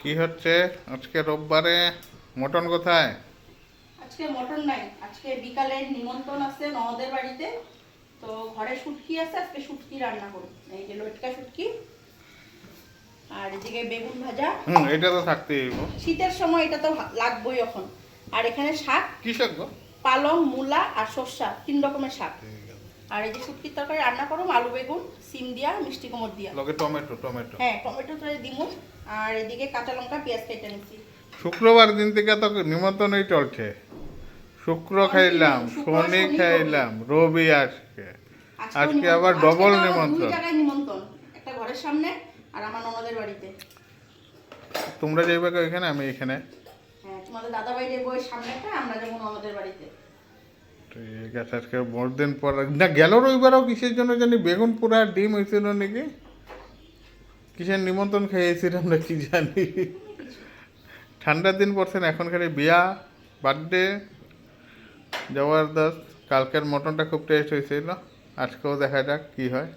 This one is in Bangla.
কি হচ্ছে আজকে রোববারে? মটন কোথায়? আজকে মটন নাই, আজকে বিকালে নিমন্ত্রণ আছে ননদের বাড়িতে। তো ঘরে শুটকি আছে, আজকে শুটকি রান্না করব। এই যে লটকা শুটকি, আর এদিকে বেগুন ভাজা। এটা তো থাকতেই হইব। শীতের সময় এটা তো লাগবেই এখন। আর এখানে শাক, কি শাক গো? পালং, মূলা আর শসা, 3 রকমের শাক। আর এই যে শুটকির তরকারি রান্না করব, আলু বেগুন সিম দিয়া মিষ্টি কুমড় দিয়া। লগে টমেটো টমেটো। হ্যাঁ, টমেটো তো দিমু। আর এদিকে কাঁচা লঙ্কা পেঁয়াজ কেটে নিচ্ছি। শুক্রবার দিন থেকে তো নিমন্ত্রণই চলছে। শুক্র খাইলাম, শনি খাইলাম, রবি আজকে। আজকে আবার ডবল দুই নিমন্ত্রণ। জায়গায় নিমন্ত্রণ, একটা ঘরের সামনে আর আমার ননদের বাড়িতে। তোমরা যাইবে এখানে, আমি এখানে। হ্যাঁ, তোমাদের দাদা ভাই যাবো ওই সামনেটা, আমরা যাবো ননদের বাড়িতে। ঠিক আছে, আজকে বহুত দিন পর না গেল রবিবারও কিসের জন্য জানি বেগুন পোড়া ডিম হয়েছিল নাকি? কিসের নিমন্ত্রণ খেয়েছিলাম না কি জানি। ঠান্ডার দিন পড়ছে না, এখন খালি বিয়া, বার্থডে, জবরদস্ত। কালকের মটনটা খুব টেস্ট হয়েছিল, আজকেও দেখা যাক কি হয়।